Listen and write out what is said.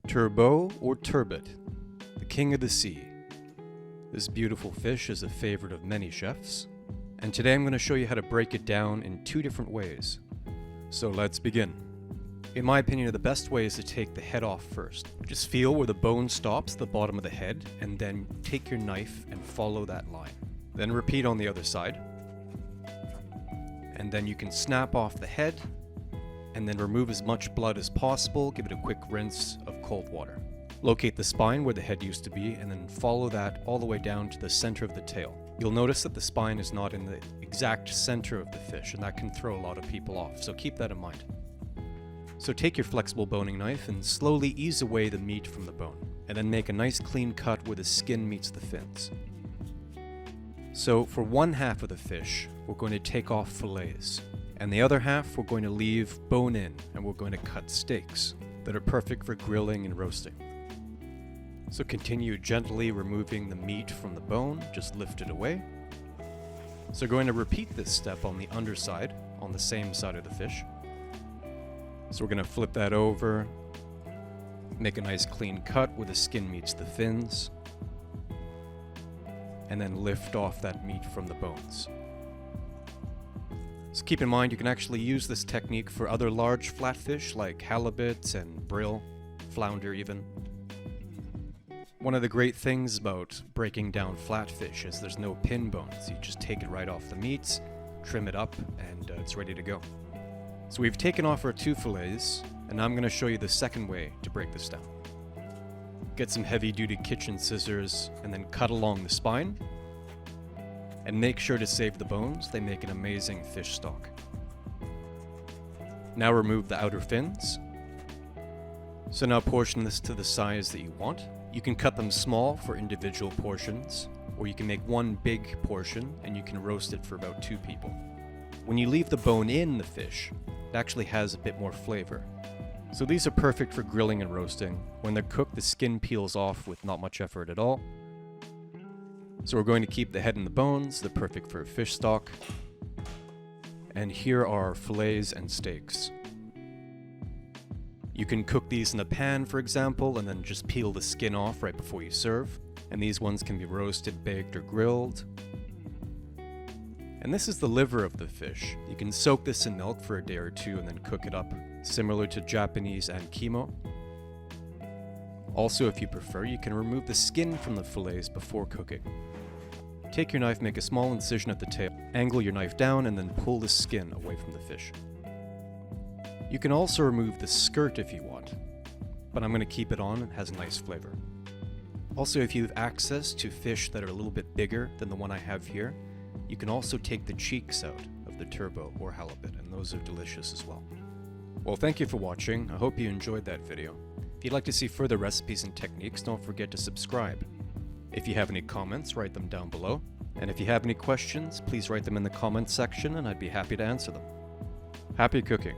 Turbot or turbot, the king of the sea. This beautiful fish is a favorite of many chefs, and today I'm going to show you how to break it down in two different ways. So let's begin. In my opinion, the best way is to take the head off first. Just feel where the bone stops at the bottom of the head, and then take your knife and follow that line. Then repeat on the other side. And then you can snap off the head, and then remove as much blood as possible. Give it a quick rinse of cold water. Locate the spine where the head used to be, and then follow that all the way down to the center of the tail. You'll notice that the spine is not in the exact center of the fish, and that can throw a lot of people off, so keep that in mind. So take your flexible boning knife and slowly ease away the meat from the bone, and then make a nice clean cut where the skin meets the fins. So for one half of the fish, we're going to take off fillets, and the other half we're going to leave bone in, and we're going to cut steaks that are perfect for grilling and roasting. So continue gently removing the meat from the bone, just lift it away. So we're going to repeat this step on the underside, on the same side of the fish. So we're going to flip that over, make a nice clean cut where the skin meets the fins, and then lift off that meat from the bones. So keep in mind you can actually use this technique for other large flatfish like halibut and brill, flounder even. One of the great things about breaking down flatfish is there's no pin bones. You just take it right off the meat, trim it up, and it's ready to go. So we've taken off our two fillets, and now I'm going to show you the second way to break this down. Get some heavy-duty kitchen scissors, and then cut along the spine. And make sure to save the bones, they make an amazing fish stock. Now remove the outer fins. So now portion this to the size that you want. You can cut them small for individual portions, or you can make one big portion and you can roast it for about 2 people. When you leave the bone in the fish, it actually has a bit more flavor. So these are perfect for grilling and roasting. When they're cooked, the skin peels off with not much effort at all. So we're going to keep the head and the bones. They're perfect for a fish stock. And here are our fillets and steaks. You can cook these in a pan, for example, and then just peel the skin off right before you serve. And these ones can be roasted, baked, or grilled. And this is the liver of the fish. You can soak this in milk for a day or 2 and then cook it up, similar to Japanese ankimo. Also, if you prefer, you can remove the skin from the fillets before cooking. Take your knife, make a small incision at the tail, angle your knife down, and then pull the skin away from the fish. You can also remove the skirt if you want, but I'm going to keep it on. It has a nice flavor. Also, if you have access to fish that are a little bit bigger than the one I have here, you can also take the cheeks out of the turbot or halibut, and those are delicious as well. Well, thank you for watching. I hope you enjoyed that video. If you'd like to see further recipes and techniques, don't forget to subscribe. If you have any comments, write them down below. And if you have any questions, please write them in the comments section and I'd be happy to answer them. Happy cooking!